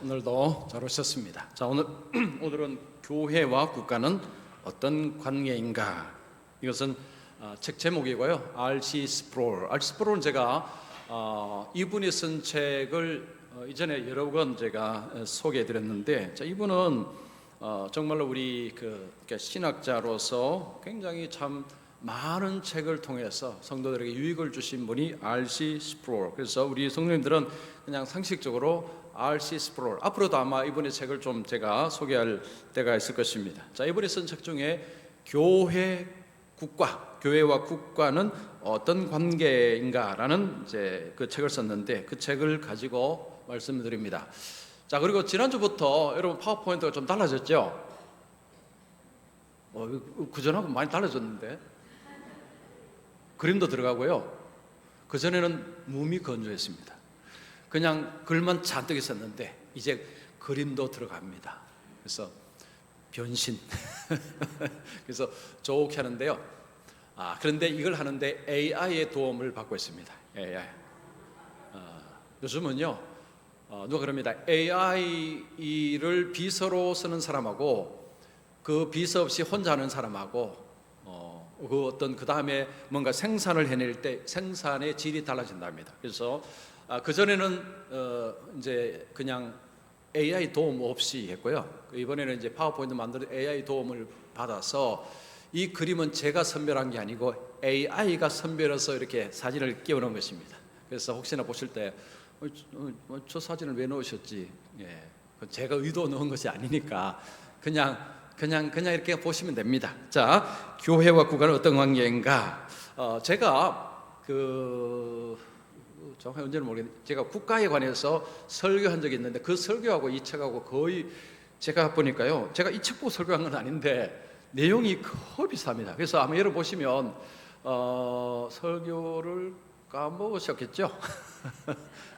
오늘도 잘 오셨습니다. 자, 오늘은 교회와 국가는 어떤 관계인가? 이것은 책 제목이고요. R.C. 스프롤. R.C. 스프롤은 제가 이분이 쓴 책을 이전에 여러 번 제가 소개해드렸는데, 자, 이분은 정말로 우리 신학자로서 굉장히 참 많은 책을 통해서 성도들에게 유익을 주신 분이 R.C. 스프롤. 그래서 우리 성도님들은 그냥 상식적으로 R.C. 스프롤, 앞으로도 아마 이분의 책을 좀 제가 소개할 때가 있을 것입니다. 자, 이분이 쓴 책 중에 교회와 국가는 어떤 관계인가라는 이제 그 책을 썼는데, 그 책을 가지고 말씀드립니다. 자, 그리고 지난주부터 여러분 파워포인트가 좀 달라졌죠? 그전하고 많이 달라졌는데, 그림도 들어가고요. 그전에는 몸이 건조했습니다. 그냥 글만 잔뜩 있었는데 이제 그림도 들어갑니다. 그래서 변신. 그래서 좋게 하는데요. 그런데 이걸 하는데 AI의 도움을 받고 있습니다. AI. 요즘은요, 누가 그럽니다. AI를 비서로 쓰는 사람하고 그 비서 없이 혼자 하는 사람하고 그 다음에 뭔가 생산을 해낼 때 생산의 질이 달라진답니다. 그래서 그전에는 이제 그냥 AI 도움 없이 했고요. 이번에는 이제 파워포인트 만들 AI 도움을 받아서 이 그림은 제가 선별한 게 아니고 AI가 선별해서 이렇게 사진을 끼워놓은 것입니다. 그래서 혹시나 보실 때 저 사진을 왜 넣으셨지? 예, 제가 의도 넣은 것이 아니니까 그냥 이렇게 보시면 됩니다. 자, 교회와 국가는 어떤 관계인가? 제가 정확히 언제는 모르겠는데 제가 국가에 관해서 설교한 적이 있는데 그 설교하고 이 책하고 거의 제가 보니까요, 제가 이 책 보고 설교한 건 아닌데 내용이 거의 비슷합니다. 그래서 아마 여러분 보시면 설교를 까먹으셨겠죠?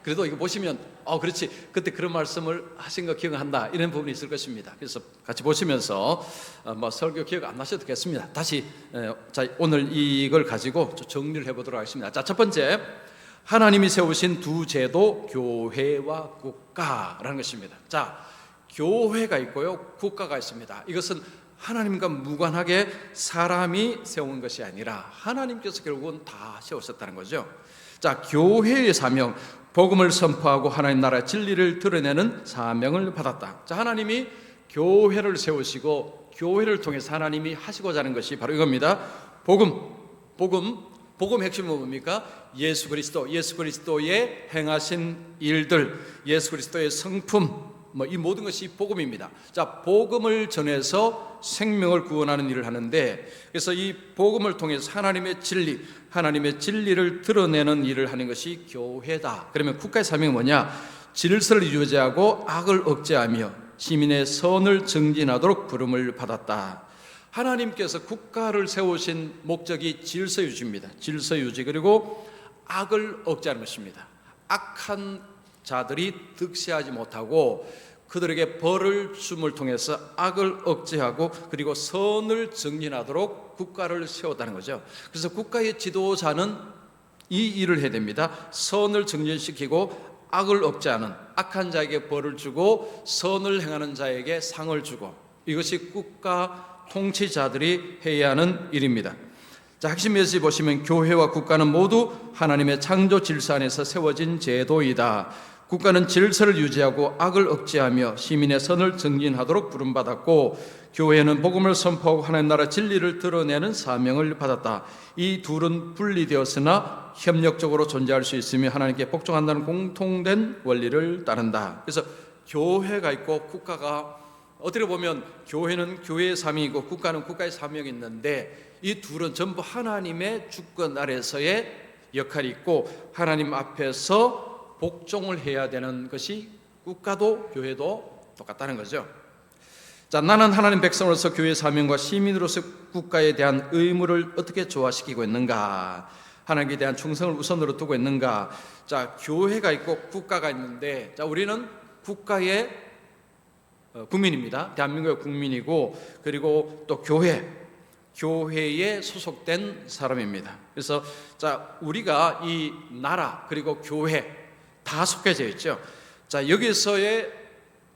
그래도 이거 보시면 그렇지, 그때 그런 말씀을 하신 거 기억한다, 이런 부분이 있을 것입니다. 그래서 같이 보시면서 설교 기억 안 나셔도 되겠습니다. 다시 자, 오늘 이걸 가지고 정리를 해보도록 하겠습니다. 자, 첫 번째, 하나님이 세우신 두 제도, 교회와 국가라는 것입니다. 자, 교회가 있고요, 국가가 있습니다. 이것은 하나님과 무관하게 사람이 세운 것이 아니라 하나님께서 결국은 다 세우셨다는 거죠. 자, 교회의 사명, 복음을 선포하고 하나님 나라의 진리를 드러내는 사명을 받았다. 자, 하나님이 교회를 세우시고 교회를 통해서 하나님이 하시고자 하는 것이 바로 이겁니다. 복음의 핵심은 뭡니까? 예수 그리스도의 행하신 일들, 예수 그리스도의 성품, 이 모든 것이 복음입니다. 자, 복음을 전해서 생명을 구원하는 일을 하는데, 그래서 이 복음을 통해서 하나님의 진리를 드러내는 일을 하는 것이 교회다. 그러면 국가의 사명이 뭐냐? 질서를 유지하고 악을 억제하며 시민의 선을 증진하도록 부름을 받았다. 하나님께서 국가를 세우신 목적이 질서 유지입니다. 질서 유지, 그리고 악을 억제하는 것입니다. 악한 자들이 득세하지 못하고 그들에게 벌을 줌을 통해서 악을 억제하고 그리고 선을 증진하도록 국가를 세웠다는 거죠. 그래서 국가의 지도자는 이 일을 해야 됩니다. 선을 증진시키고 악을 억제하는, 악한 자에게 벌을 주고 선을 행하는 자에게 상을 주고, 이것이 국가 통치자들이 해야 하는 일입니다. 자, 핵심 메시지 보시면 교회와 국가는 모두 하나님의 창조 질서 안에서 세워진 제도이다. 국가는 질서를 유지하고 악을 억제하며 시민의 선을 증진하도록 부름받았고, 교회는 복음을 선포하고 하나님 나라 진리를 드러내는 사명을 받았다. 이 둘은 분리되었으나 협력적으로 존재할 수 있으며 하나님께 복종한다는 공통된 원리를 따른다. 그래서 교회가 있고 국가가, 어떻게 보면 교회는 교회의 사명이고 국가는 국가의 사명이 있는데, 이 둘은 전부 하나님의 주권 아래서의 역할이 있고 하나님 앞에서 복종을 해야 되는 것이 국가도 교회도 똑같다는 거죠. 자, 나는 하나님 백성으로서 교회의 사명과 시민으로서 국가에 대한 의무를 어떻게 조화시키고 있는가? 하나님께 대한 충성을 우선으로 두고 있는가? 자, 교회가 있고 국가가 있는데, 자, 우리는 국가의 국민입니다. 대한민국의 국민이고, 그리고 또 교회에 소속된 사람입니다. 그래서 자, 우리가 이 나라 그리고 교회 다 속해져 있죠. 자, 여기서의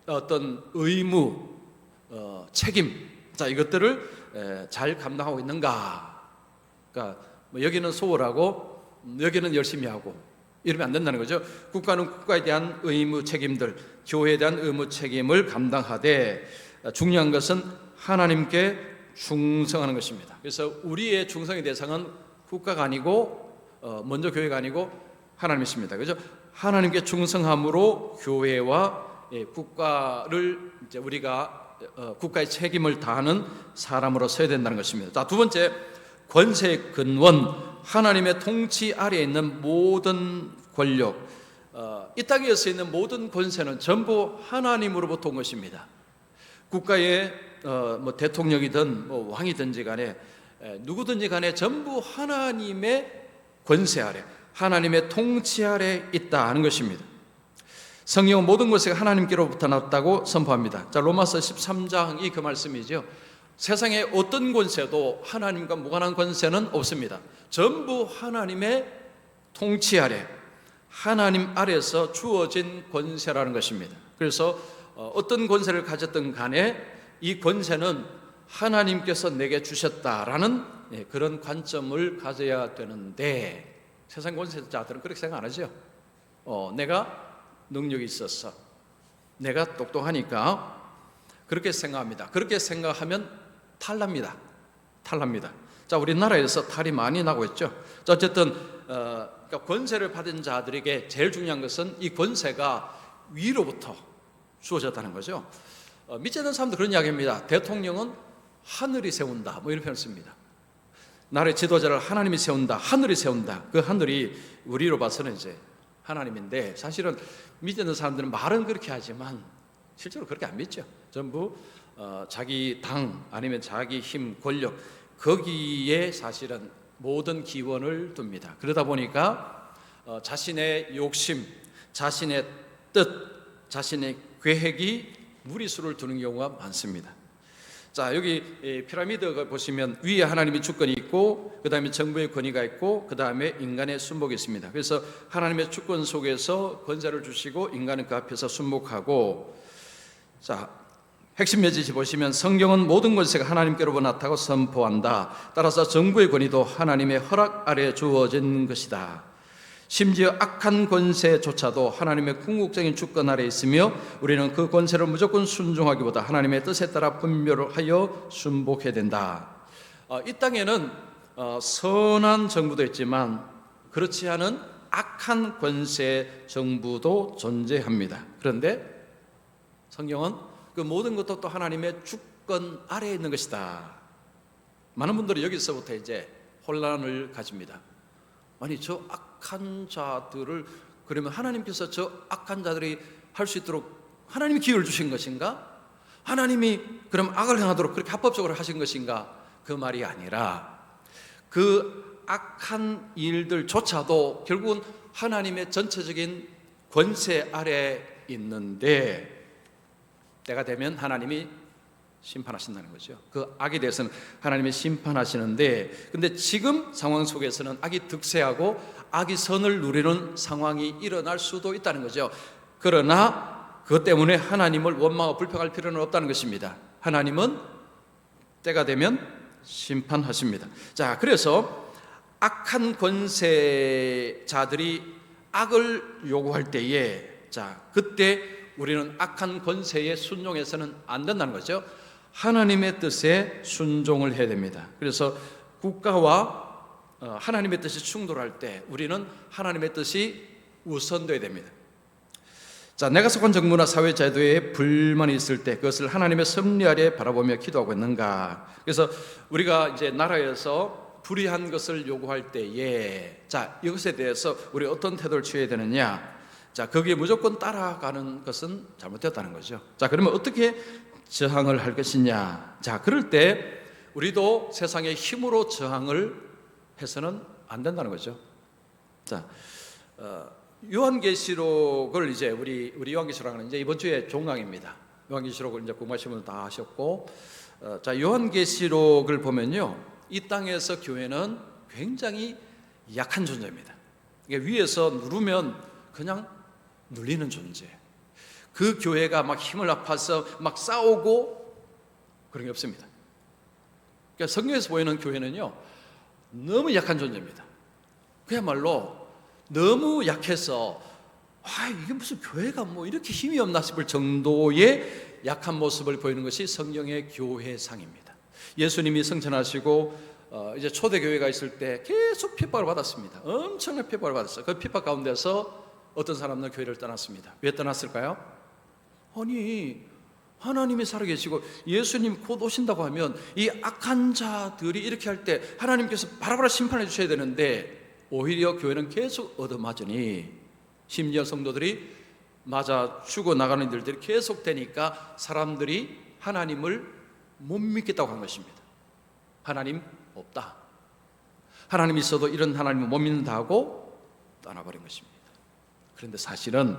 어떤 의무, 책임, 자 이것들을 잘 감당하고 있는가? 그러니까 뭐 여기는 소홀하고 여기는 열심히 하고 이러면 안 된다는 거죠. 국가는 국가에 대한 의무 책임들, 교회에 대한 의무 책임을 감당하되 중요한 것은 하나님께 충성하는 것입니다. 그래서 우리의 충성의 대상은 국가가 아니고 먼저 교회가 아니고 하나님이십니다. 그죠? 하나님께 충성함으로 교회와 국가를 이제 우리가 국가의 책임을 다하는 사람으로 서야 된다는 것입니다. 자, 두 번째, 권세의 근원, 하나님의 통치 아래에 있는 모든 권력, 이 땅에서 있는 모든 권세는 전부 하나님으로부터 온 것입니다. 국가의 뭐 대통령이든 뭐 왕이든지 간에 누구든지 간에 전부 하나님의 권세 아래, 하나님의 통치 아래 있다 하는 것입니다. 성경은 모든 것이 하나님께로부터 났다고 선포합니다. 자, 로마서 13장이 그 말씀이죠. 세상에 어떤 권세도 하나님과 무관한 권세는 없습니다. 전부 하나님의 통치 아래, 하나님 아래서 주어진 권세라는 것입니다. 그래서 어떤 권세를 가졌든 간에 이 권세는 하나님께서 내게 주셨다라는 그런 관점을 가져야 되는데, 세상 권세자들은 그렇게 생각 안 하죠. 내가 능력이 있어서, 내가 똑똑하니까 그렇게 생각합니다. 그렇게 생각하면 탈납니다. 자, 우리나라에서 탈이 많이 나고 있죠. 자, 어쨌든 그러니까 권세를 받은 자들에게 제일 중요한 것은 이 권세가 위로부터 주어졌다는 거죠. 믿지 않는 사람도 그런 이야기입니다. 대통령은 하늘이 세운다, 뭐 이런 표현을 씁니다. 나라의 지도자를 하나님이 세운다, 하늘이 세운다. 그 하늘이 우리로 봐서는 이제 하나님인데, 사실은 믿지 않는 사람들은 말은 그렇게 하지만 실제로 그렇게 안 믿죠. 전부 자기 당 아니면 자기 힘, 권력, 거기에 사실은 모든 기원을 둡니다. 그러다 보니까 자신의 욕심, 자신의 뜻, 자신의 계획이 무리수를 두는 경우가 많습니다. 자, 여기 피라미드 보시면 위에 하나님의 주권이 있고, 그 다음에 정부의 권위가 있고, 그 다음에 인간의 순복이 있습니다. 그래서 하나님의 주권 속에서 권세를 주시고 인간은 그 앞에서 순복하고, 자, 핵심 메시지 보시면 성경은 모든 권세가 하나님께로부터 나타나고 선포한다. 따라서 정부의 권위도 하나님의 허락 아래 주어진 것이다. 심지어 악한 권세조차도 하나님의 궁극적인 주권 아래 있으며 우리는 그 권세를 무조건 순종하기보다 하나님의 뜻에 따라 분별하여 순복해야 된다. 이 땅에는 선한 정부도 있지만 그렇지 않은 악한 권세 정부도 존재합니다. 그런데 성경은 그 모든 것도 또 하나님의 주권 아래에 있는 것이다. 많은 분들이 여기서부터 이제 혼란을 가집니다. 아니, 저 악한 자들을 그러면 하나님께서 저 악한 자들이 할 수 있도록 하나님이 기회를 주신 것인가? 하나님이 그럼 악을 행하도록 그렇게 합법적으로 하신 것인가? 그 말이 아니라 그 악한 일들조차도 결국은 하나님의 전체적인 권세 아래 있는데, 때가 되면 하나님이 심판하신다는 거죠. 그 악에 대해서는 하나님이 심판하시는데, 근데 지금 상황 속에서는 악이 득세하고 악이 선을 누리는 상황이 일어날 수도 있다는 거죠. 그러나 그것 때문에 하나님을 원망하고 불평할 필요는 없다는 것입니다. 하나님은 때가 되면 심판하십니다. 자, 그래서 악한 권세자들이 악을 요구할 때에, 자, 그때 우리는 악한 권세에 순종해서는 안 된다는 거죠. 하나님의 뜻에 순종을 해야 됩니다. 그래서 국가와 하나님의 뜻이 충돌할 때 우리는 하나님의 뜻이 우선돼야 됩니다. 자, 내가 속한 정부나 사회 제도에 불만이 있을 때 그것을 하나님의 섭리 아래 바라보며 기도하고 있는가? 그래서 우리가 이제 나라에서 불의한 것을 요구할 때에, 자, 이것에 대해서 우리 어떤 태도를 취해야 되느냐? 자, 거기에 무조건 따라가는 것은 잘못됐다는 거죠. 자, 그러면 어떻게 저항을 할 것이냐? 자, 그럴 때 우리도 세상의 힘으로 저항을 해서는 안 된다는 거죠. 자, 요한계시록을 이제 우리 요한계시록은 이제 이번 주에 종강입니다. 요한계시록을 이제 공부하신 분들 다 하셨고, 자, 요한계시록을 보면요, 이 땅에서 교회는 굉장히 약한 존재입니다. 이게 위에서 누르면 그냥 눌리는 존재. 그 교회가 막 힘을 합해서 막 싸우고 그런 게 없습니다. 그러니까 성경에서 보이는 교회는요, 너무 약한 존재입니다. 그야말로 너무 약해서 이게 무슨 교회가 뭐 이렇게 힘이 없나 싶을 정도의 약한 모습을 보이는 것이 성경의 교회상입니다. 예수님이 승천하시고 이제 초대교회가 있을 때 계속 핍박을 받았습니다. 엄청난 핍박을 받았어요. 그 핍박 가운데서 어떤 사람은 교회를 떠났습니다. 왜 떠났을까요? 아니, 하나님이 살아계시고 예수님 곧 오신다고 하면 이 악한 자들이 이렇게 할 때 하나님께서 바라바라 심판해 주셔야 되는데 오히려 교회는 계속 얻어맞으니 심지어 성도들이 맞아 죽어나가는 일들이 계속되니까 사람들이 하나님을 못 믿겠다고 한 것입니다. 하나님 없다, 하나님 있어도 이런 하나님을 못 믿는다 하고 떠나버린 것입니다. 그런데 사실은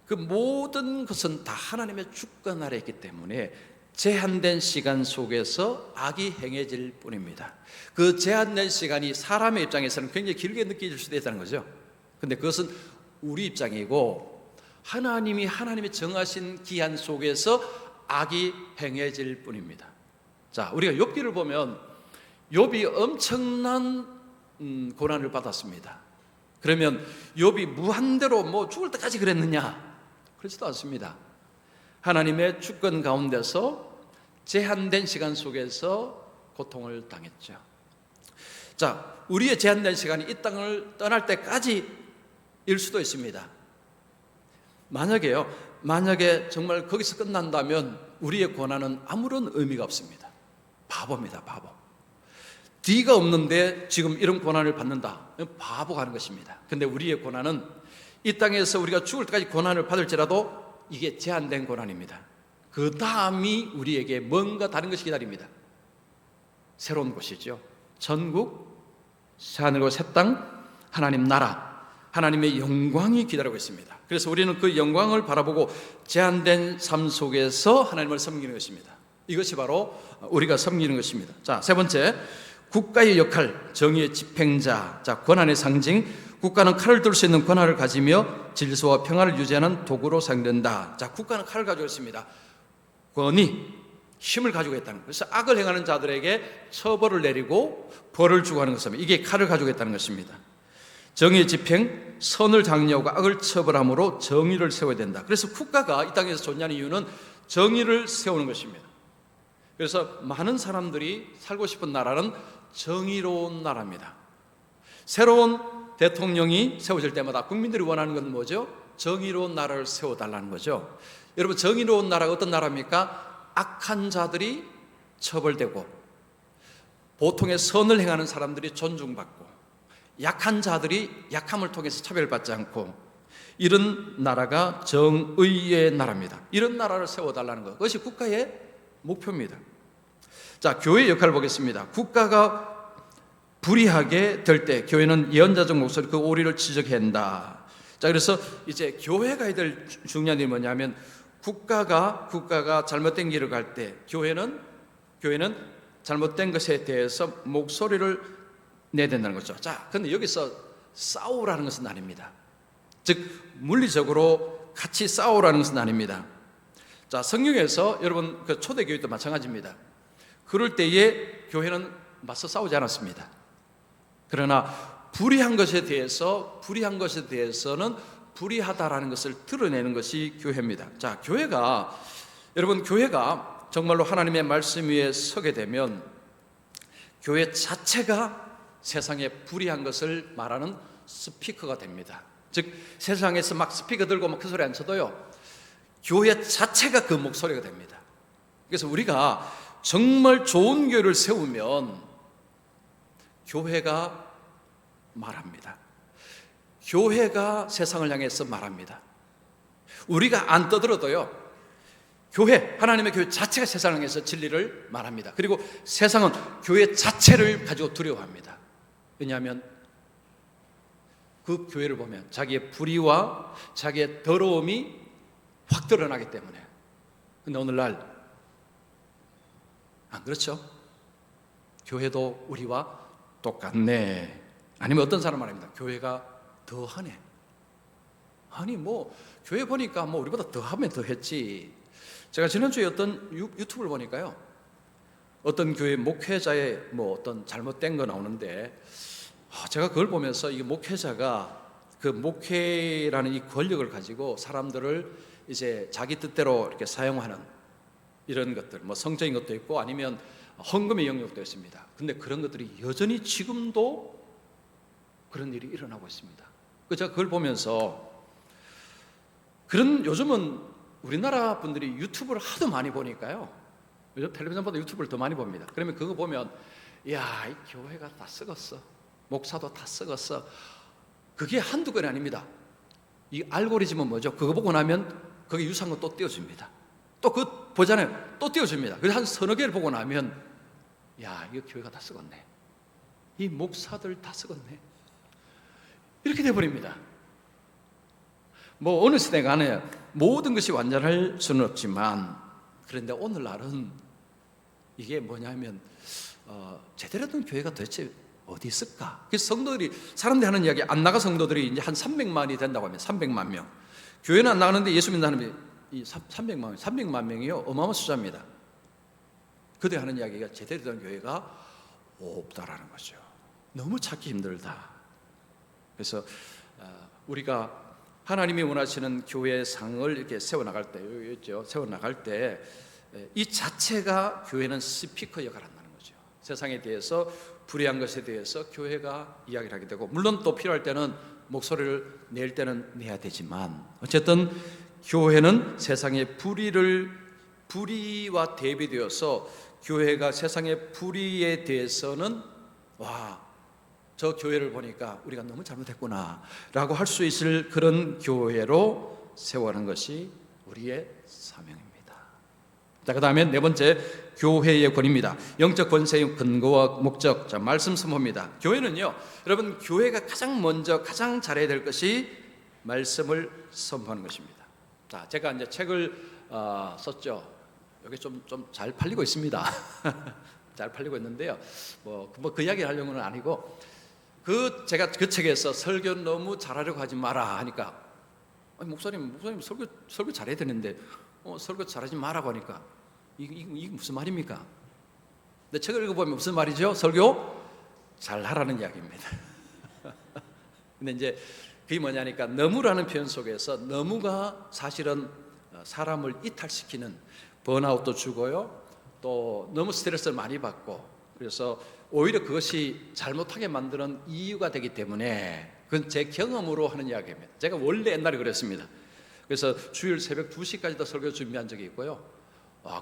그 모든 것은 다 하나님의 주권 아래에 있기 때문에 제한된 시간 속에서 악이 행해질 뿐입니다. 그 제한된 시간이 사람의 입장에서는 굉장히 길게 느껴질 수도 있다는 거죠. 근데 그것은 우리 입장이고 하나님이 정하신 기한 속에서 악이 행해질 뿐입니다. 자, 우리가 욥기를 보면 욥이 엄청난 고난을 받았습니다. 그러면 욥이 무한대로 뭐 죽을 때까지 그랬느냐? 그렇지도 않습니다. 하나님의 주권 가운데서 제한된 시간 속에서 고통을 당했죠. 자, 우리의 제한된 시간이 이 땅을 떠날 때까지일 수도 있습니다. 만약에 정말 거기서 끝난다면 우리의 고난은 아무런 의미가 없습니다. 바보입니다, 바보. 뒤가 없는데 지금 이런 고난을 받는다, 바보가 하는 것입니다. 근데 우리의 고난은 이 땅에서 우리가 죽을 때까지 고난을 받을지라도 이게 제한된 고난입니다. 그 다음이 우리에게 뭔가 다른 것이 기다립니다. 새로운 곳이죠. 천국, 새하늘과 새 땅, 하나님 나라, 하나님의 영광이 기다리고 있습니다. 그래서 우리는 그 영광을 바라보고 제한된 삶 속에서 하나님을 섬기는 것입니다. 이것이 바로 우리가 섬기는 것입니다. 자, 세 번째, 국가의 역할, 정의의 집행자. 자, 권한의 상징. 국가는 칼을 들 수 있는 권한을 가지며 질서와 평화를 유지하는 도구로 사용된다. 자, 국가는 칼을 가지고 있습니다. 권위, 힘을 가지고 있다는 거예요. 그래서 악을 행하는 자들에게 처벌을 내리고 벌을 주고 하는 것입니다. 이게 칼을 가지고 있다는 것입니다. 정의의 집행, 선을 장려하고 악을 처벌함으로 정의를 세워야 된다. 그래서 국가가 이 땅에서 존재하는 이유는 정의를 세우는 것입니다. 그래서 많은 사람들이 살고 싶은 나라는 정의로운 나라입니다. 새로운 대통령이 세워질 때마다 국민들이 원하는 건 뭐죠? 정의로운 나라를 세워달라는 거죠. 여러분, 정의로운 나라가 어떤 나라입니까? 악한 자들이 처벌되고 보통의 선을 행하는 사람들이 존중받고 약한 자들이 약함을 통해서 차별받지 않고 이런 나라가 정의의 나라입니다. 이런 나라를 세워달라는 것, 그것이 국가의 목표입니다. 자, 교회의 역할을 보겠습니다. 국가가 불의하게 될 때 교회는 예언자적 목소리 그 오리를 지적해야 한다. 자, 그래서 이제 교회가 해야 될 중요한 일이 뭐냐면 국가가 잘못된 길을 갈 때 교회는 잘못된 것에 대해서 목소리를 내야 된다는 거죠. 자, 근데 여기서 싸우라는 것은 아닙니다. 즉 물리적으로 같이 싸우라는 것은 아닙니다. 자, 성경에서 여러분 그 초대교회도 마찬가지입니다. 그럴 때에 교회는 맞서 싸우지 않았습니다. 그러나 불의한 것에 대해서는 불의하다라는 것을 드러내는 것이 교회입니다. 자, 교회가 정말로 하나님의 말씀 위에 서게 되면 교회 자체가 세상에 불의한 것을 말하는 스피커가 됩니다. 즉 세상에서 막 스피커 들고 막 그 소리 안 쳐도요, 교회 자체가 그 목소리가 됩니다. 그래서 우리가 정말 좋은 교회를 세우면 교회가 말합니다. 교회가 세상을 향해서 말합니다. 우리가 안 떠들어도요, 하나님의 교회 자체가 세상을 향해서 진리를 말합니다. 그리고 세상은 교회 자체를 가지고 두려워합니다. 왜냐하면 그 교회를 보면 자기의 불의와 자기의 더러움이 확 드러나기 때문에. 근데 오늘날 안 그렇죠? 교회도 우리와 똑같네. 아니면 어떤 사람 말입니다. 교회가 더하네. 아니 뭐 교회 보니까 뭐 우리보다 더 하면 더 했지. 제가 지난주에 어떤 유튜브를 보니까요, 어떤 교회 목회자의 뭐 어떤 잘못된 거 나오는데, 제가 그걸 보면서 이게 목회자가 그 목회라는 이 권력을 가지고 사람들을 이제 자기 뜻대로 이렇게 사용하는 이런 것들, 뭐 성적인 것도 있고 아니면 헌금의 영역도 있습니다. 근데 그런 것들이 여전히 지금도 그런 일이 일어나고 있습니다. 제가 그걸 보면서 요즘은 우리나라 분들이 유튜브를 하도 많이 보니까요, 요즘 텔레비전보다 유튜브를 더 많이 봅니다. 그러면 그거 보면 야, 이 교회가 다 썩었어, 목사도 다 썩었어. 그게 한두 건이 아닙니다. 이 알고리즘은 뭐죠? 그거 보고 나면 거기 유사한 거 또 띄워줍니다. 또 그거 보잖아요, 또 띄워줍니다. 그래서 한 서너 개를 보고 나면 야, 이거 교회가 다 썩었네, 이 목사들 다 썩었네, 이렇게 돼버립니다. 뭐 어느 시대 간에 모든 것이 완전할 수는 없지만, 그런데 오늘날은 이게 뭐냐면 제대로 된 교회가 도대체 어디 있을까? 그래서 성도들이, 사람들이 하는 이야기, 안 나가 성도들이 이제 한 300만이 된다고 하면 300만 명. 교회는 안 나가는데 예수 믿는 사람이 이 300만 명이요, 어마어마한 숫자입니다. 그들 하는 이야기가 제대로 된 교회가 없다라는 거죠. 너무 찾기 힘들다. 그래서 우리가 하나님이 원하시는 교회의 상을 이렇게 세워나갈 때, 여기 있죠, 세워나갈 때 이 자체가 교회는 스피커 역할을 한다는 거죠. 세상에 대해서, 불의한 것에 대해서 교회가 이야기를 하게 되고, 물론 또 필요할 때는 목소리를 낼 때는 내야 되지만, 어쨌든 교회는 세상의 불의와 대비되어서 교회가 세상의 불의에 대해서는 저 교회를 보니까 우리가 너무 잘못했구나 라고 할 수 있을 그런 교회로 세워가는 것이 우리의 사명입니다. 자, 그 다음에 네 번째, 교회의 권위입니다. 영적 권세의 근거와 목적. 자, 말씀 선포입니다. 교회는요, 여러분, 교회가 가장 먼저 가장 잘해야 될 것이 말씀을 선포하는 것입니다. 자, 제가 이제 책을 썼죠. 여기 좀 잘 팔리고 있습니다. 잘 팔리고 있는데요, 뭐 그 이야기를 하려고는 아니고, 제가 그 책에서 설교 너무 잘하려고 하지 마라 하니까, 아니, 목사님 설교 잘해야 되는데 설교 잘하지 마라고 하니까 이게 무슨 말입니까? 근데 책을 읽어보면 무슨 말이죠? 설교 잘하라는 이야기입니다. 근데 이제 그게 뭐냐니까, 너무라는 표현 속에서 너무가 사실은 사람을 이탈시키는, 번아웃도 주고요, 또 너무 스트레스를 많이 받고, 그래서 오히려 그것이 잘못하게 만드는 이유가 되기 때문에, 그건 제 경험으로 하는 이야기입니다. 제가 원래 옛날에 그랬습니다. 그래서 주일 새벽 2시까지도 설교 준비한 적이 있고요.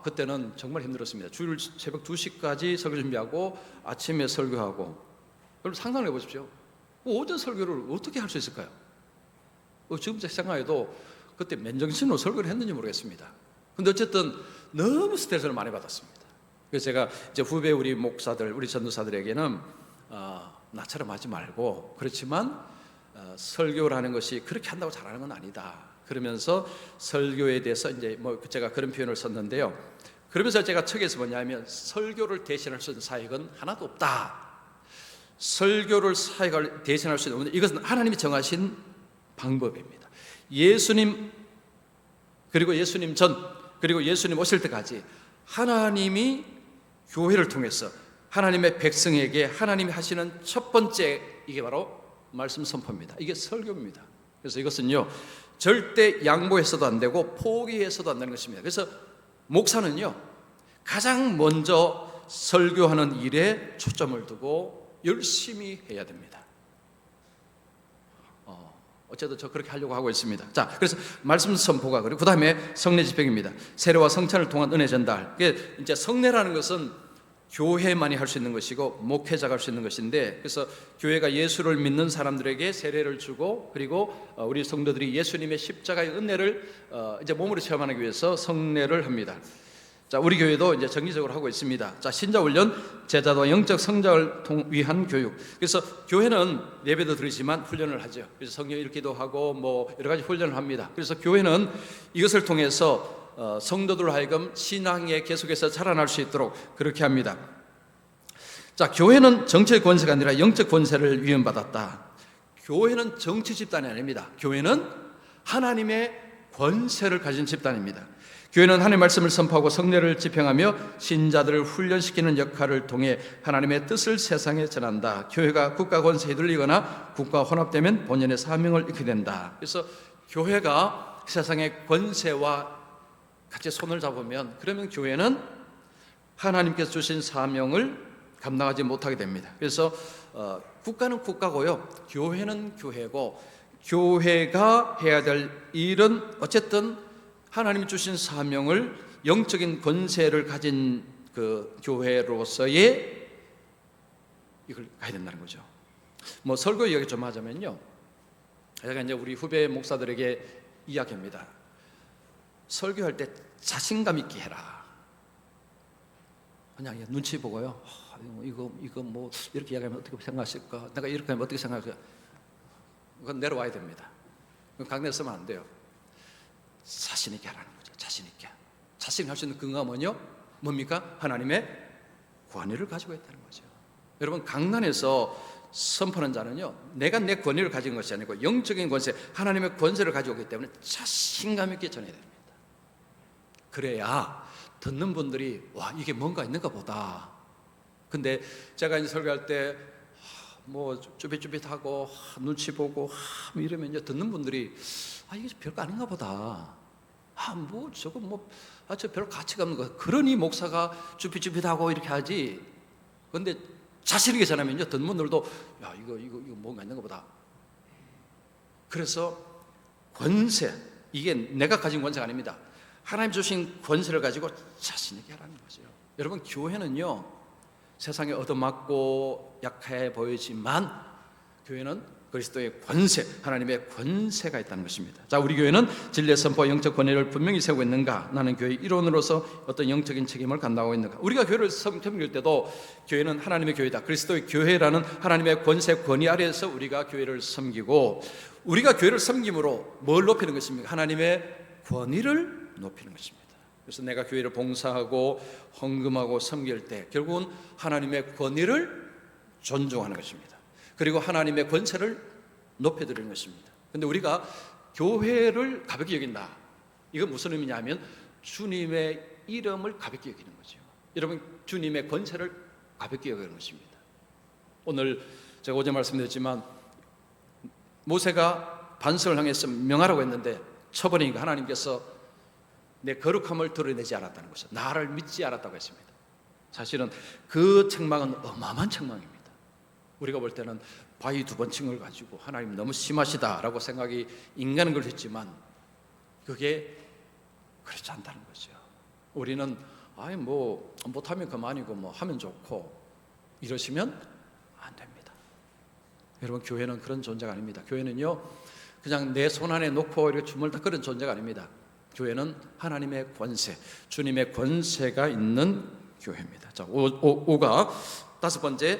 그때는 정말 힘들었습니다. 주일 새벽 2시까지 설교 준비하고 아침에 설교하고. 그럼 상상을 해보십시오. 오전 설교를 어떻게 할 수 있을까요? 지금 생각해도 그때 맨정신으로 설교를 했는지 모르겠습니다. 근데 어쨌든 너무 스트레스를 많이 받았습니다. 그래서 제가 이제 후배 우리 목사들, 우리 전도사들에게는 나처럼 하지 말고, 그렇지만 설교라는 것이 그렇게 한다고 잘하는 건 아니다. 그러면서 설교에 대해서 이제 뭐 제가 그런 표현을 썼는데요. 그러면서 제가 책에서 뭐냐면, 설교를 대신할 수 있는 사역은 하나도 없다. 설교를 사역을 대신할 수 있는, 이것은 하나님이 정하신 방법입니다. 예수님, 그리고 예수님 전, 그리고 예수님 오실 때까지 하나님이 교회를 통해서 하나님의 백성에게 하나님이 하시는 첫 번째, 이게 바로 말씀 선포입니다. 이게 설교입니다. 그래서 이것은요, 절대 양보해서도 안 되고 포기해서도 안 되는 것입니다. 그래서 목사는요, 가장 먼저 설교하는 일에 초점을 두고 열심히 해야 됩니다. 어쨌든 저 그렇게 하려고 하고 있습니다. 자, 그래서 말씀 선포가, 그리고 그 다음에 성례 집행입니다. 세례와 성찬을 통한 은혜 전달. 이제 성례라는 것은 교회만이 할 수 있는 것이고 목회자가 할 수 있는 것인데, 그래서 교회가 예수를 믿는 사람들에게 세례를 주고, 그리고 우리 성도들이 예수님의 십자가의 은혜를 이제 몸으로 체험하기 위해서 성례를 합니다. 자, 우리 교회도 이제 정기적으로 하고 있습니다. 자, 신자 훈련, 제자도와 영적 성장을 위한 교육. 그래서 교회는 예배도 드리지만 훈련을 하죠. 그래서 성령 읽기도 하고 뭐 여러 가지 훈련을 합니다. 그래서 교회는 이것을 통해서 성도들 하여금 신앙에 계속해서 자라날 수 있도록 그렇게 합니다. 자, 교회는 정치의 권세가 아니라 영적 권세를 위임받았다. 교회는 정치 집단이 아닙니다. 교회는 하나님의 권세를 가진 집단입니다. 교회는 하나님의 말씀을 선포하고 성례를 집행하며 신자들을 훈련시키는 역할을 통해 하나님의 뜻을 세상에 전한다. 교회가 국가 권세에 들리거나 국가와 혼합되면 본연의 사명을 잃게 된다. 그래서 교회가 세상의 권세와 같이 손을 잡으면, 그러면 교회는 하나님께서 주신 사명을 감당하지 못하게 됩니다. 그래서 국가는 국가고요, 교회는 교회고, 교회가 해야 될 일은 어쨌든 하나님이 주신 사명을, 영적인 권세를 가진 그 교회로서의 이걸 가야 된다는 거죠. 뭐 설교 이야기 좀 하자면요, 제가 이제 우리 후배 목사들에게 이야기합니다. 설교할 때 자신감 있게 해라. 그냥 눈치 보고요, 이거 뭐 이렇게 이야기하면 어떻게 생각하실까? 내가 이렇게 하면 어떻게 생각할까? 그건 내려와야 됩니다. 강내 쓰면 안 돼요. 자신 있게 하라는 거죠. 자신 있게. 자신이 할 수 있는 근거가 뭡니까? 하나님의 권위를 가지고 있다는 거죠. 여러분, 강단에서 선포하는 자는요, 내가 내 권위를 가진 것이 아니고 영적인 권세, 하나님의 권세를 가지고 있기 때문에 자신감 있게 전해야 됩니다. 그래야 듣는 분들이 와, 이게 뭔가 있는가 보다. 근데 제가 이제 설교할 때 뭐 쭈삣쭈삣하고 눈치 보고 뭐 이러면 이제 듣는 분들이 이게 별거 아닌가 보다. 뭐 저거 저 별로 가치가 없는 거. 그러니 목사가 쭈삣쭈삣하고 이렇게 하지. 근데 자신 있게 전하면 이제 듣는 분들도 야, 이거 뭔가 있는가 보다. 그래서 권세, 이게 내가 가진 권세가 아닙니다. 하나님 주신 권세를 가지고 자신 있게 하라는 거죠. 여러분, 교회는요, 세상에 얻어맞고 약해 보이지만 교회는 그리스도의 권세, 하나님의 권세가 있다는 것입니다. 자, 우리 교회는 진리의 선포와 영적 권위를 분명히 세우고 있는가? 나는 교회 일원으로서 어떤 영적인 책임을 감당하고 있는가? 우리가 교회를 섬길 때도 교회는 하나님의 교회다, 그리스도의 교회라는 하나님의 권세, 권위 아래에서 우리가 교회를 섬기고, 우리가 교회를 섬김으로 뭘 높이는 것입니까? 하나님의 권위를 높이는 것입니다. 그래서 내가 교회를 봉사하고 헌금하고 섬길 때 결국은 하나님의 권위를 존중하는 것입니다. 그리고 하나님의 권세를 높여드리는 것입니다. 그런데 우리가 교회를 가볍게 여긴다, 이건 무슨 의미냐면 주님의 이름을 가볍게 여기는 거죠. 여러분, 주님의 권세를 가볍게 여기는 것입니다. 오늘 제가 어제 말씀드렸지만 모세가 반석을 향해서 명하라고 했는데 쳐버리니까 하나님께서 내 거룩함을 드러내지 않았다는 것은 나를 믿지 않았다고 했습니다. 사실은 그 책망은 어마어마한 책망입니다. 우리가 볼 때는 바위 2번 친 걸 가지고 하나님 너무 심하시다라고 생각이 인간은 그렇지만 그게 그렇지 않다는 거죠. 우리는 뭐 못하면 그만이고 뭐 하면 좋고 이러시면 안 됩니다. 여러분, 교회는 그런 존재가 아닙니다. 교회는요, 그냥 내 손 안에 놓고 이렇게 주물다 그런 존재가 아닙니다. 교회는 하나님의 권세, 주님의 권세가 있는 교회입니다. 자, 5가 다섯 번째,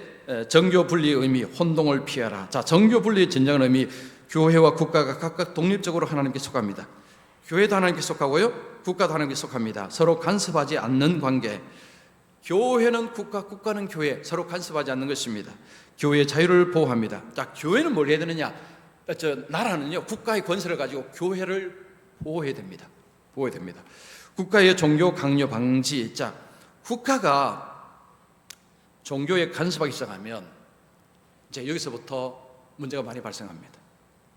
정교 분리의 의미, 혼동을 피하라. 자, 정교 분리의 진정한 의미, 교회와 국가가 각각 독립적으로 하나님께 속합니다. 교회도 하나님께 속하고요, 국가도 하나님께 속합니다. 서로 간섭하지 않는 관계. 교회는 국가, 국가는 교회, 서로 간섭하지 않는 것입니다. 교회의 자유를 보호합니다. 자, 교회는 뭘 해야 되느냐? 나라는요, 국가의 권세를 가지고 교회를 보호해야 됩니다. 보호해야 됩니다. 국가의 종교 강요 방지. 자, 국가가 종교에 간섭하기 시작하면 이제 여기서부터 문제가 많이 발생합니다.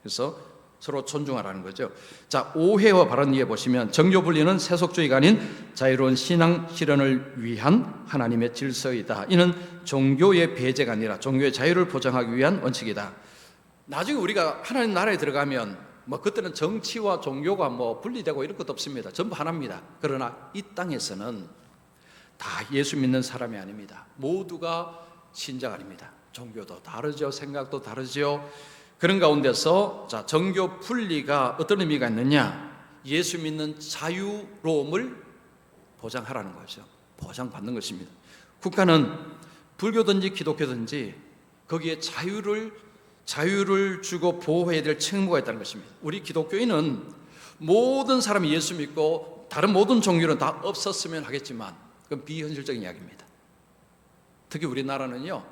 그래서 서로 존중하라는 거죠. 자, 5회와 바른 이해 보시면 정교 분리는 세속주의가 아닌 자유로운 신앙 실현을 위한 하나님의 질서이다. 이는 종교의 배제가 아니라 종교의 자유를 보장하기 위한 원칙이다. 나중에 우리가 하나님 나라에 들어가면 그때는 정치와 종교가 분리되고 이런 것도 없습니다. 전부 하나입니다. 그러나 이 땅에서는 다 예수 믿는 사람이 아닙니다. 모두가 신자가 아닙니다. 종교도 다르죠, 생각도 다르죠. 그런 가운데서 자, 정교 분리가 어떤 의미가 있느냐? 예수 믿는 자유로움을 보장하라는 거죠. 보장받는 것입니다. 국가는 불교든지 기독교든지 거기에 자유를 주고 보호해야 될 책무가 있다는 것입니다. 우리 기독교인은 모든 사람이 예수 믿고 다른 모든 종교는 다 없었으면 하겠지만 그건 비현실적인 이야기입니다. 특히 우리나라는요,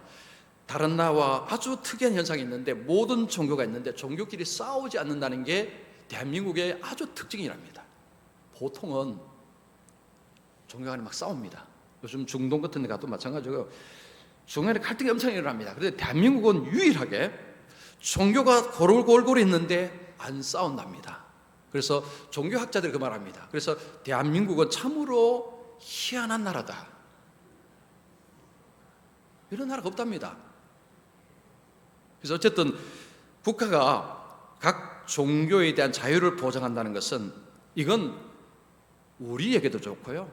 다른 나라와 아주 특이한 현상이 있는데 모든 종교가 있는데 종교끼리 싸우지 않는다는 게 대한민국의 아주 특징이랍니다. 보통은 종교 간에 막 싸웁니다. 요즘 중동 같은 데 가도 마찬가지고 중간에 갈등이 엄청 일어납니다. 그런데 대한민국은 유일하게 종교가 골골골 있는데 안 싸운답니다. 그래서 종교학자들이 그 말합니다. 그래서 대한민국은 참으로 희한한 나라다. 이런 나라가 없답니다. 그래서 어쨌든 국가가 각 종교에 대한 자유를 보장한다는 것은 이건 우리에게도 좋고요.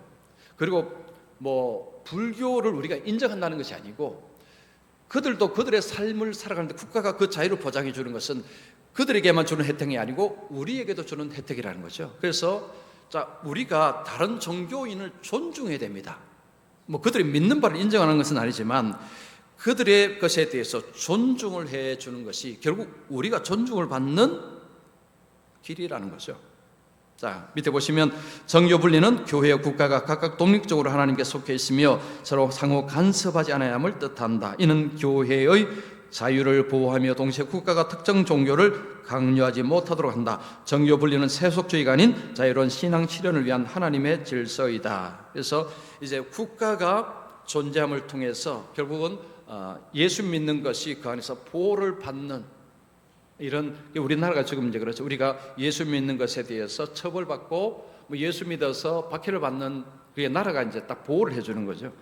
그리고 뭐 불교를 우리가 인정한다는 것이 아니고 그들도 그들의 삶을 살아가는데 국가가 그 자유를 보장해 주는 것은 그들에게만 주는 혜택이 아니고 우리에게도 주는 혜택이라는 거죠. 그래서 우리가 다른 종교인을 존중해야 됩니다. 뭐 그들이 믿는 바를 인정하는 것은 아니지만 그들의 것에 대해서 존중을 해 주는 것이 결국 우리가 존중을 받는 길이라는 거죠. 자, 밑에 보시면 정교 분리는 교회와 국가가 각각 독립적으로 하나님께 속해 있으며 서로 상호 간섭하지 않아야 함을 뜻한다. 이는 교회의 자유를 보호하며 동시에 국가가 특정 종교를 강요하지 못하도록 한다. 정교 분리는 세속주의가 아닌 자유로운 신앙 실현을 위한 하나님의 질서이다. 그래서 이제 국가가 존재함을 통해서 결국은 예수 믿는 것이 그 안에서 보호를 받는 이런, 우리나라가 지금 이제 그렇죠. 우리가 예수 믿는 것에 대해서 처벌받고 예수 믿어서 박해를 받는 그게 나라가 이제 딱 보호를 해주는 거죠.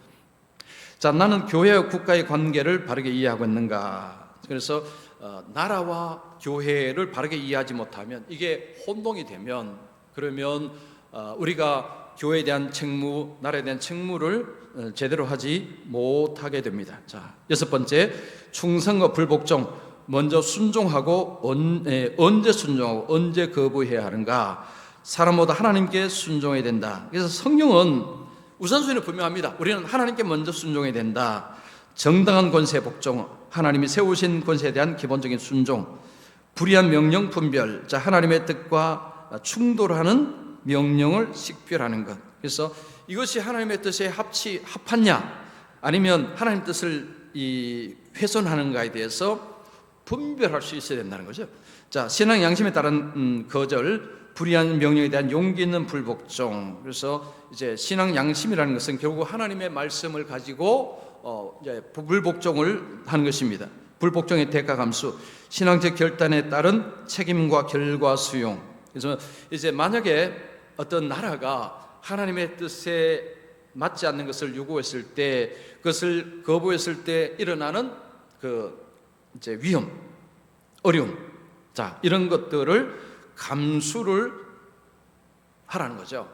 자, 나는 교회와 국가의 관계를 바르게 이해하고 있는가? 그래서 나라와 교회를 바르게 이해하지 못하면 이게 혼동이 되면 그러면 우리가 교회에 대한 책무, 나라에 대한 책무를 제대로 하지 못하게 됩니다. 자, 여섯 번째, 충성과 불복종. 먼저 순종하고 언제 순종하고 언제 거부해야 하는가? 사람보다 하나님께 순종해야 된다. 그래서 성경은 우선순위는 분명합니다. 우리는 하나님께 먼저 순종해야 된다. 정당한 권세 복종, 하나님이 세우신 권세에 대한 기본적인 순종, 불의한 명령 분별, 자, 하나님의 뜻과 충돌하는 명령을 식별하는 것. 그래서 이것이 하나님의 뜻에 합하냐 아니면 하나님 뜻을 훼손하는가에 대해서 분별할 수 있어야 된다는 거죠. 자, 신앙 양심에 따른 거절, 불의한 명령에 대한 용기 있는 불복종. 그래서 이제 신앙 양심이라는 것은 결국 하나님의 말씀을 가지고 이제 불복종을 하는 것입니다. 불복종의 대가 감수, 신앙적 결단에 따른 책임과 결과 수용. 그래서 이제 만약에 어떤 나라가 하나님의 뜻에 맞지 않는 것을 요구했을 때, 그것을 거부했을 때 일어나는 이제 위험, 어려움, 자, 이런 것들을 감수를 하라는 거죠.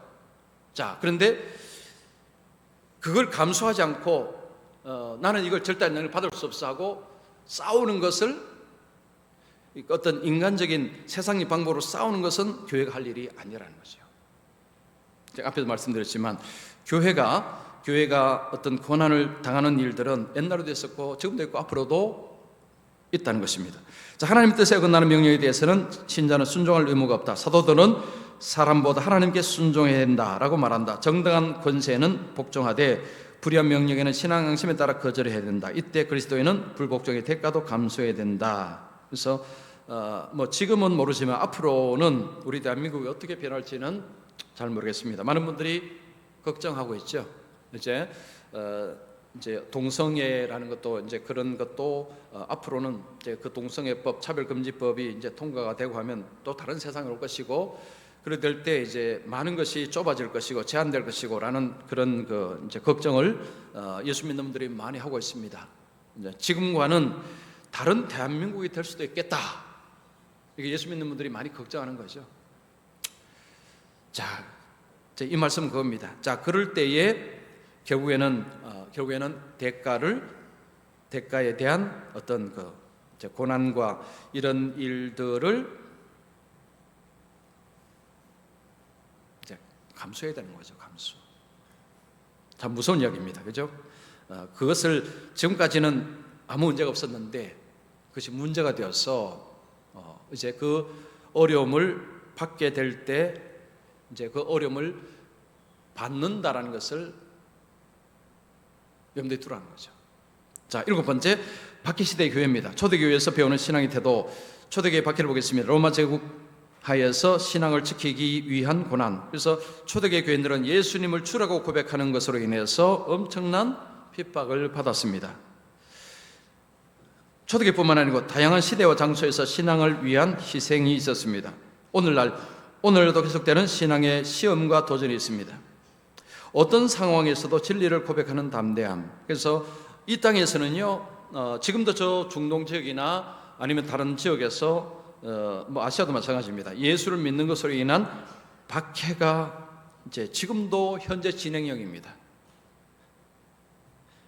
자, 그런데 그걸 감수하지 않고 나는 이걸 절대 받을 수 없어 하고 싸우는 것을, 어떤 인간적인 세상의 방법으로 싸우는 것은 교회가 할 일이 아니라는 거죠. 제가 앞에도 말씀드렸지만 교회가 어떤 고난을 당하는 일들은 옛날에도 있었고 지금도 있고 앞으로도 있다는 것입니다. 자, 하나님 뜻에 어긋나는 명령에 대해서는 신자는 순종할 의무가 없다. 사도들은 사람보다 하나님께 순종해야 된다라고 말한다. 정당한 권세는 복종하되 불의한 명령에는 신앙 양심에 따라 거절해야 된다. 이때 그리스도인은 불복종의 대가도 감수해야 된다. 그래서 뭐 지금은 모르지만 앞으로는 우리 대한민국이 어떻게 변할지는 잘 모르겠습니다. 많은 분들이 걱정하고 있죠. 이제 동성애라는 것도 이제 그런 것도 앞으로는 이제 그 동성애법, 차별금지법이 이제 통과가 되고 하면 또 다른 세상이 올 것이고, 그럴 때 이제 많은 것이 좁아질 것이고 제한될 것이고라는 그런 이제 걱정을 예수 믿는 분들이 많이 하고 있습니다. 이제 지금과는 다른 대한민국이 될 수도 있겠다. 이게 예수 믿는 분들이 많이 걱정하는 거죠. 자, 이 말씀은 그겁니다. 자, 그럴 때에 결국에는 대가에 대한 어떤 이제 고난과 이런 일들을 이제 감수해야 되는 거죠. 감수. 참 무서운 이야기입니다. 그죠? 그것을 지금까지는 아무 문제가 없었는데 그것이 문제가 되어서 이제 그 어려움을 받게 될 때 이제 그 어려움을 받는다라는 것을 염두에 두라는 거죠. 자, 일곱 번째, 박해 시대의 교회입니다. 초대교회에서 배우는 신앙의 태도, 초대교회 박해를 보겠습니다. 로마 제국 하에서 신앙을 지키기 위한 고난. 그래서 초대교회 교인들은 예수님을 주라고 고백하는 것으로 인해서 엄청난 핍박을 받았습니다. 초대교회뿐만 아니고 다양한 시대와 장소에서 신앙을 위한 희생이 있었습니다. 오늘날도 계속되는 신앙의 시험과 도전이 있습니다. 어떤 상황에서도 진리를 고백하는 담대함. 그래서 이 땅에서는요, 지금도 저 중동 지역이나 아니면 다른 지역에서 아시아도 마찬가지입니다. 예수를 믿는 것으로 인한 박해가 이제 지금도 현재 진행형입니다.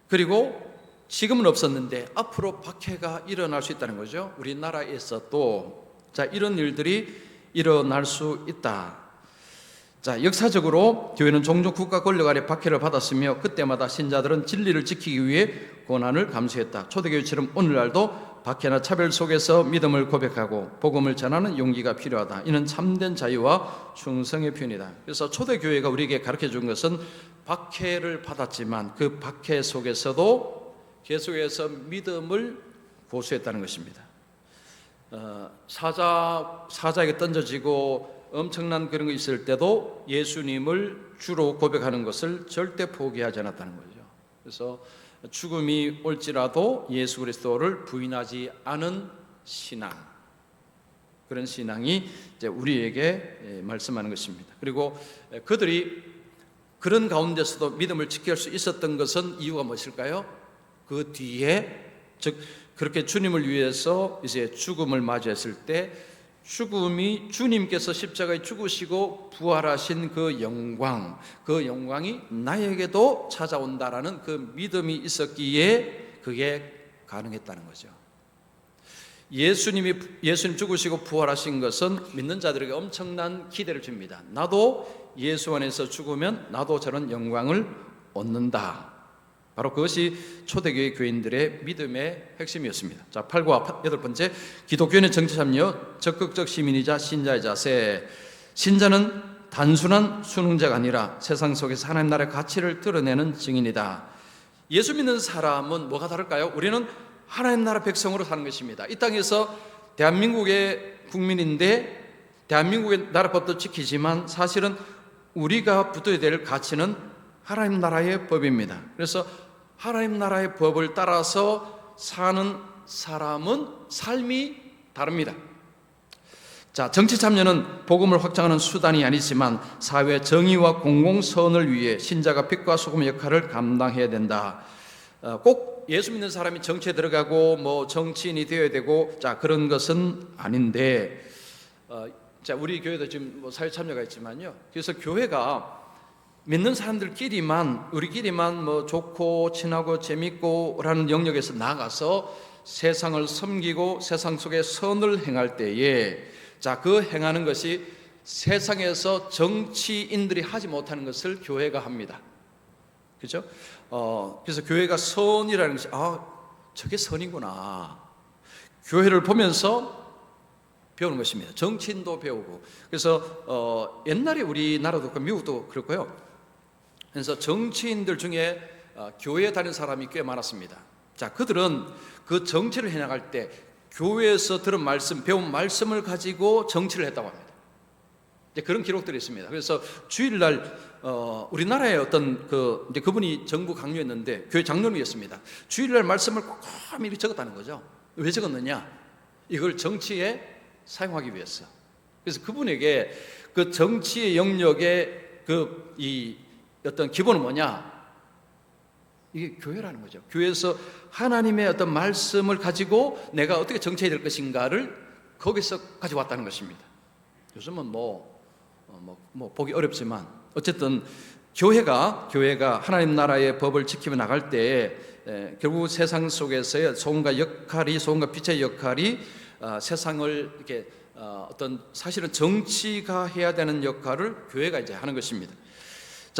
그리고 지금은 없었는데 앞으로 박해가 일어날 수 있다는 거죠. 우리나라에서도 이런 일들이 일어날 수 있다. 역사적으로 교회는 종종 국가 권력 아래 박해를 받았으며 그때마다 신자들은 진리를 지키기 위해 고난을 감수했다. 초대교회처럼 오늘날도 박해나 차별 속에서 믿음을 고백하고 복음을 전하는 용기가 필요하다. 이는 참된 자유와 충성의 표현이다. 그래서 초대교회가 우리에게 가르쳐 준 것은 박해를 받았지만 그 박해 속에서도 계속해서 믿음을 고수했다는 것입니다. 사자에게 던져지고 엄청난 그런 거 있을 때도 예수님을 주로 고백하는 것을 절대 포기하지 않았다는 거죠. 그래서 죽음이 올지라도 예수 그리스도를 부인하지 않은 신앙, 그런 신앙이 이제 우리에게 말씀하는 것입니다. 그리고 그들이 그런 가운데서도 믿음을 지킬 수 있었던 것은 이유가 무엇일까요? 그 뒤에, 즉 그렇게 주님을 위해서 이제 죽음을 맞이했을 때 죽음이 주님께서 십자가에 죽으시고 부활하신 그 영광이 나에게도 찾아온다라는 그 믿음이 있었기에 그게 가능했다는 거죠. 예수님 죽으시고 부활하신 것은 믿는 자들에게 엄청난 기대를 줍니다. 나도 예수 안에서 죽으면 나도 저런 영광을 얻는다. 바로 그것이 초대교회 교인들의 믿음의 핵심이었습니다. 8과 8번째, 기독교인의 정치 참여, 적극적 시민이자 신자의 자세. 신자는 단순한 수능자가 아니라 세상 속에서 하나님 나라의 가치를 드러내는 증인이다. 예수 믿는 사람은 뭐가 다를까요? 우리는 하나님 나라 백성으로 사는 것입니다. 이 땅에서 대한민국의 국민인데 대한민국의 나라법도 지키지만 사실은 우리가 붙어야 될 가치는 하나님 나라의 법입니다. 그래서 하나님 나라의 법을 따라서 사는 사람은 삶이 다릅니다. 정치 참여는 복음을 확장하는 수단이 아니지만 사회 정의와 공공선을 위해 신자가 빛과 소금의 역할을 감당해야 된다. 꼭 예수 믿는 사람이 정치에 들어가고 정치인이 되어야 되고 그런 것은 아닌데, 우리 교회도 지금 사회 참여가 있지만요. 그래서 교회가 믿는 사람들끼리만 우리끼리만 좋고 친하고 재밌고 라는 영역에서 나가서 세상을 섬기고 세상 속에 선을 행할 때에 그 행하는 것이 세상에서 정치인들이 하지 못하는 것을 교회가 합니다. 그렇죠? 그래서 교회가 선이라는 것이 저게 선이구나. 교회를 보면서 배우는 것입니다. 정치인도 배우고. 그래서 옛날에 우리나라도 그렇고 미국도 그렇고요. 그래서 정치인들 중에 교회에 다니는 사람이 꽤 많았습니다. 그들은 그 정치를 해나갈 때 교회에서 들은 말씀, 배운 말씀을 가지고 정치를 했다고 합니다. 그런 기록들이 있습니다. 그래서 주일날 우리나라의 어떤 그분이 정부 강요였는데 교회 장로님이었습니다. 주일날 말씀을 꼼꼼히 적었다는 거죠. 왜 적었느냐? 이걸 정치에 사용하기 위해서. 그래서 그분에게 그 정치의 영역의 어떤 기본은 뭐냐? 이게 교회라는 거죠. 교회에서 하나님의 어떤 말씀을 가지고 내가 어떻게 정치해야 될 것인가를 거기서 가져왔다는 것입니다. 요즘은 보기 어렵지만 어쨌든 교회가 하나님 나라의 법을 지키며 나갈 때 결국 세상 속에서의 소금과 빛의 역할이 세상을 이렇게 어떤 사실은 정치가 해야 되는 역할을 교회가 이제 하는 것입니다.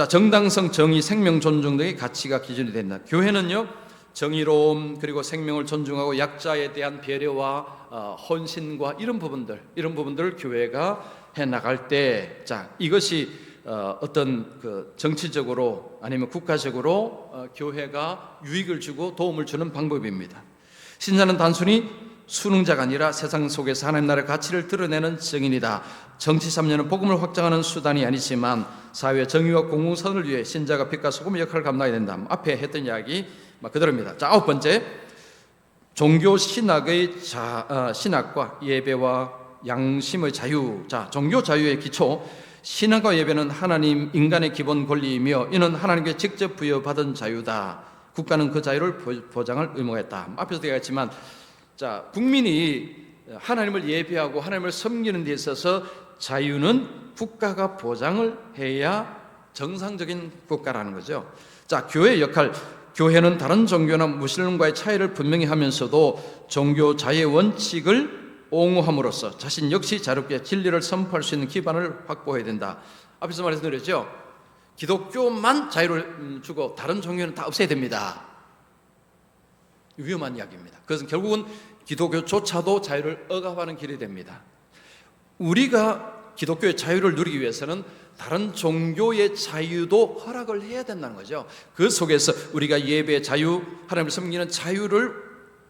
정당성, 정의, 생명 존중 등의 가치가 기준이 된다. 교회는요, 정의로움 그리고 생명을 존중하고 약자에 대한 배려와 헌신과 이런 부분들을 교회가 해 나갈 때, 이것이 어떤 정치적으로 아니면 국가적으로 교회가 유익을 주고 도움을 주는 방법입니다. 신자는 단순히 수능자가 아니라 세상 속에서 하나님 나라의 가치를 드러내는 증인이다. 정치 참여는 복음을 확장하는 수단이 아니지만 사회 정의와 공공선을 위해 신자가 빛과 소금의 역할을 감당해야 된다. 앞에 했던 이야기 그대로입니다. 자, 9번째, 종교 신학의 신학과 예배와 양심의 자유. 자, 종교 자유의 기초, 신학과 예배는 하나님 인간의 기본 권리이며 이는 하나님께 직접 부여받은 자유다. 국가는 그 자유를 보장할 의무가 있다. 앞에서도 얘기했지만, 자, 국민이 하나님을 예배하고 하나님을 섬기는 데 있어서 자유는 국가가 보장을 해야 정상적인 국가라는 거죠. 자, 교회의 역할. 교회는 다른 종교나 무슬림과의 차이를 분명히 하면서도 종교 자유의 원칙을 옹호함으로써 자신 역시 자유롭게 진리를 선포할 수 있는 기반을 확보해야 된다. 앞에서 말했던 거죠. 기독교만 자유를 주고 다른 종교는 다 없애야 됩니다. 위험한 이야기입니다. 그것은 결국은 기독교조차도 자유를 억압하는 길이 됩니다. 우리가 기독교의 자유를 누리기 위해서는 다른 종교의 자유도 허락을 해야 된다는 거죠. 그 속에서 우리가 예배의 자유, 하나님을 섬기는 자유를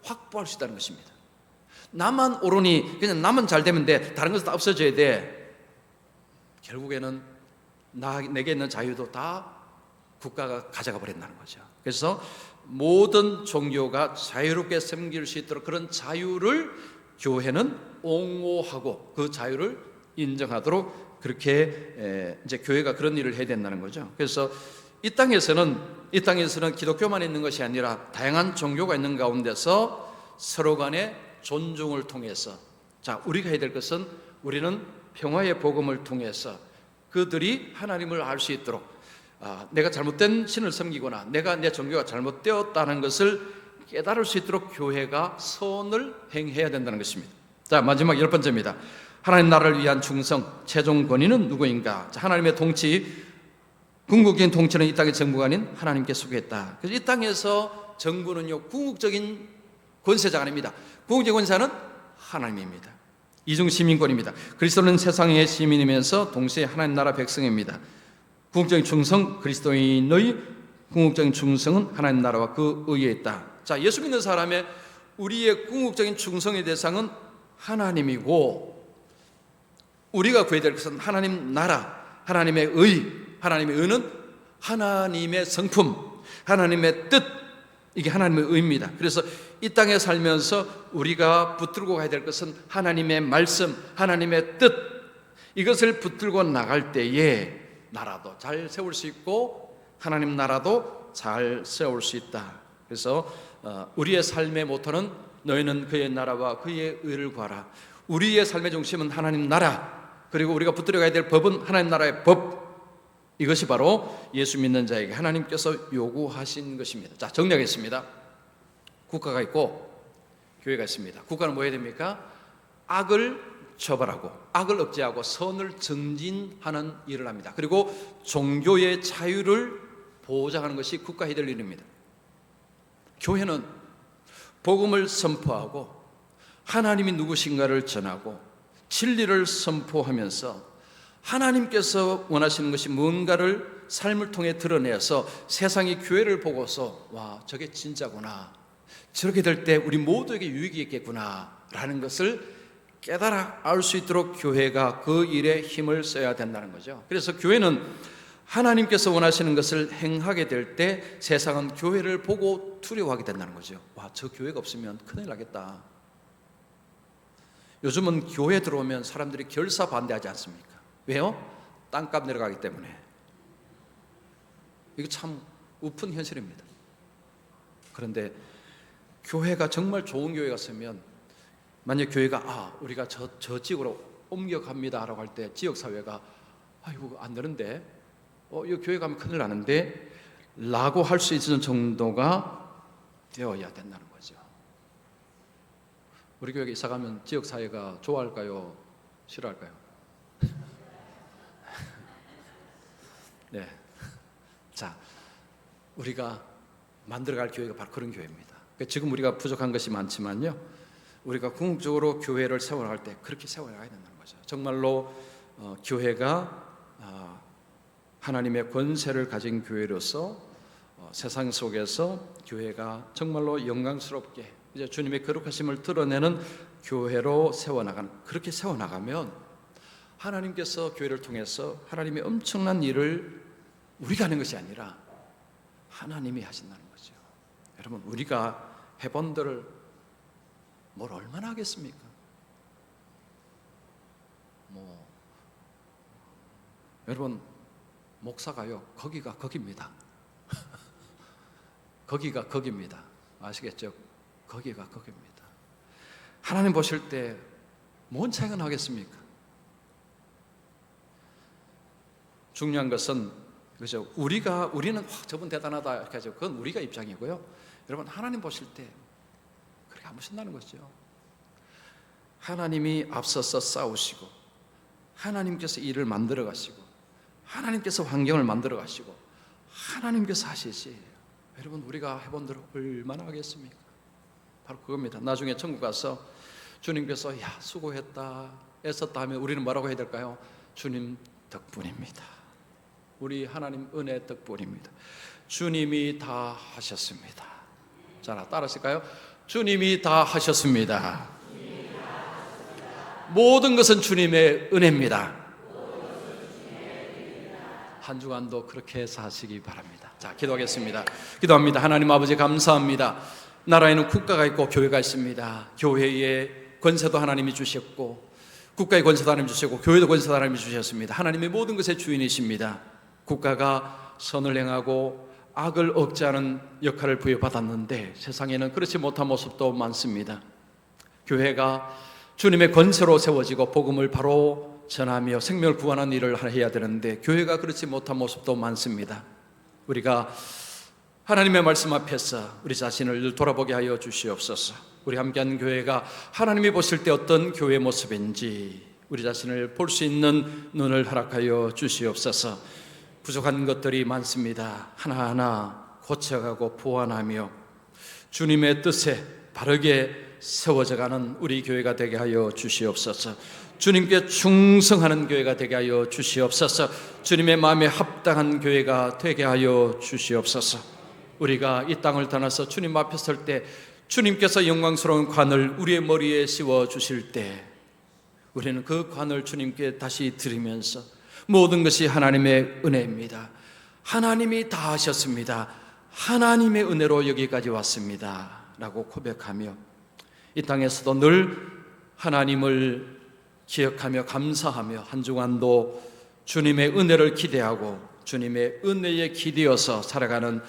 확보할 수 있다는 것입니다. 나만 옳으니 그냥 나만 잘 되면 돼, 다른 것은 다 없어져야 돼. 결국에는 내게 있는 자유도 다 국가가 가져가 버린다는 거죠. 그래서 모든 종교가 자유롭게 섬길 수 있도록 그런 자유를 교회는 옹호하고 그 자유를 인정하도록 그렇게 이제 교회가 그런 일을 해야 된다는 거죠. 그래서 이 땅에서는 기독교만 있는 것이 아니라 다양한 종교가 있는 가운데서 서로 간의 존중을 통해서, 자, 우리가 해야 될 것은 우리는 평화의 복음을 통해서 그들이 하나님을 알 수 있도록, 내가 잘못된 신을 섬기거나 내가 내 종교가 잘못되었다는 것을 깨달을 수 있도록 교회가 선을 행해야 된다는 것입니다. 자, 마지막 10번째입니다. 하나님 나라를 위한 충성, 최종 권위는 누구인가? 자, 하나님의 통치, 궁극적인 통치는 이 땅의 정부가 아닌 하나님께 속했다. 그래서 이 땅에서 정부는요, 궁극적인 권세자가 아닙니다. 궁극적인 권세자는 하나님입니다. 이중 시민권입니다. 그리스도는 세상의 시민이면서 동시에 하나님 나라 백성입니다. 궁극적인 충성, 그리스도인의 궁극적인 충성은 하나님 나라와 그 의에 있다. 자, 예수 믿는 사람의 우리의 궁극적인 충성의 대상은 하나님이고, 우리가 구해야 될 것은 하나님 나라, 하나님의 의는 하나님의 성품, 하나님의 뜻, 이게 하나님의 의입니다. 그래서 이 땅에 살면서 우리가 붙들고 가야 될 것은 하나님의 말씀, 하나님의 뜻, 이것을 붙들고 나갈 때에 나라도 잘 세울 수 있고 하나님 나라도 잘 세울 수 있다. 그래서 우리의 삶의 모토는 너희는 그의 나라와 그의 의를 구하라. 우리의 삶의 중심은 하나님 나라, 그리고 우리가 붙들어 가야 될 법은 하나님 나라의 법. 이것이 바로 예수 믿는 자에게 하나님께서 요구하신 것입니다. 자, 정리하겠습니다. 국가가 있고 교회가 있습니다. 국가는 뭐 해야 됩니까? 악을 처벌하고 악을 억제하고 선을 증진하는 일을 합니다. 그리고 종교의 자유를 보장하는 것이 국가의 될 일입니다. 교회는 복음을 선포하고 하나님이 누구신가를 전하고 진리를 선포하면서 하나님께서 원하시는 것이 뭔가를 삶을 통해 드러내서 세상이 교회를 보고서 와, 저게 진짜구나, 저렇게 될 때 우리 모두에게 유익이 있겠구나 라는 것을 깨달아 알 수 있도록 교회가 그 일에 힘을 써야 된다는 거죠. 그래서 교회는 하나님께서 원하시는 것을 행하게 될 때 세상은 교회를 보고 두려워하게 된다는 거죠. 와, 저 교회가 없으면 큰일 나겠다. 요즘은 교회 들어오면 사람들이 결사 반대하지 않습니까? 왜요? 땅값 내려가기 때문에. 이거 참 우픈 현실입니다. 그런데 교회가 정말 좋은 교회 갔으면, 만약 교회가 우리가 저 지역으로 옮겨갑니다 라고 할 때 지역사회가 이거 안 되는데, 이 교회 가면 큰일 나는데 라고 할 수 있는 정도가 되어야 된다는 거죠. 우리 교회에 이사 가면 지역사회가 좋아할까요? 싫어할까요? 네. 자, 우리가 만들어갈 교회가 바로 그런 교회입니다. 지금 우리가 부족한 것이 많지만요, 우리가 궁극적으로 교회를 세워나갈 때 그렇게 세워나가야 된다는 거죠. 정말로 교회가 하나님의 권세를 가진 교회로서 세상 속에서 교회가 정말로 영광스럽게 이제 주님의 거룩하심을 드러내는 교회로 세워나가는, 그렇게 세워나가면 하나님께서 교회를 통해서 하나님의 엄청난 일을 우리가 하는 것이 아니라 하나님이 하신다는 거죠. 여러분, 우리가 해본들 뭘 얼마나 하겠습니까? 여러분, 목사가요, 거기가 거기입니다. 거기가 거기입니다. 아시겠죠? 거기가 거기입니다. 하나님 보실 때 뭔 차이가 나겠습니까? 중요한 것은, 그죠? 우리는 저분 대단하다 이렇게 하죠. 그건 우리가 입장이고요. 여러분, 하나님 보실 때 그렇게 안 보신다는 거죠. 하나님이 앞서서 싸우시고, 하나님께서 일을 만들어 가시고, 하나님께서 환경을 만들어 가시고, 하나님께서 하시지. 여러분, 우리가 해본 대로 얼마나 하겠습니까? 바로 그겁니다. 나중에 천국 가서 주님께서 야, 수고했다, 애썼다 하면 우리는 뭐라고 해야 될까요? 주님 덕분입니다. 우리 하나님 은혜 덕분입니다. 주님이 다 하셨습니다. 자, 따라하실까요? 주님이 다 하셨습니다. 모든 것은 주님의 은혜입니다. 한 주간도 그렇게 사시기 바랍니다. 자, 기도하겠습니다. 기도합니다. 하나님 아버지, 감사합니다. 나라에는 국가가 있고 교회가 있습니다. 교회의 권세도 하나님이 주셨고, 국가의 권세도 하나님이 주셨고, 교회도 권세도 하나님이 주셨습니다. 하나님의 모든 것의 주인이십니다. 국가가 선을 행하고 악을 억제하는 역할을 부여받았는데 세상에는 그렇지 못한 모습도 많습니다. 교회가 주님의 권세로 세워지고 복음을 바로 전하며 생명을 구하는 일을 해야 되는데 교회가 그렇지 못한 모습도 많습니다. 우리가 하나님의 말씀 앞에서 우리 자신을 돌아보게 하여 주시옵소서. 우리 함께하는 교회가 하나님이 보실 때 어떤 교회 모습인지 우리 자신을 볼 수 있는 눈을 허락하여 주시옵소서. 부족한 것들이 많습니다. 하나하나 고쳐가고 보완하며 주님의 뜻에 바르게 세워져가는 우리 교회가 되게 하여 주시옵소서. 주님께 충성하는 교회가 되게 하여 주시옵소서. 주님의 마음에 합당한 교회가 되게 하여 주시옵소서. 우리가 이 땅을 떠나서 주님 앞에 설 때 주님께서 영광스러운 관을 우리의 머리에 씌워 주실 때 우리는 그 관을 주님께 다시 드리면서 모든 것이 하나님의 은혜입니다. 하나님이 다 하셨습니다. 하나님의 은혜로 여기까지 왔습니다 라고 고백하며 이 땅에서도 늘 하나님을 기억하며 감사하며 한 주간도 주님의 은혜를 기대하고 주님의 은혜에 기대어서 살아가는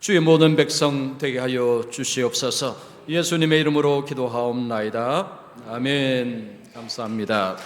주의 모든 백성 되게 하여 주시옵소서. 예수님의 이름으로 기도하옵나이다. 아멘. 감사합니다.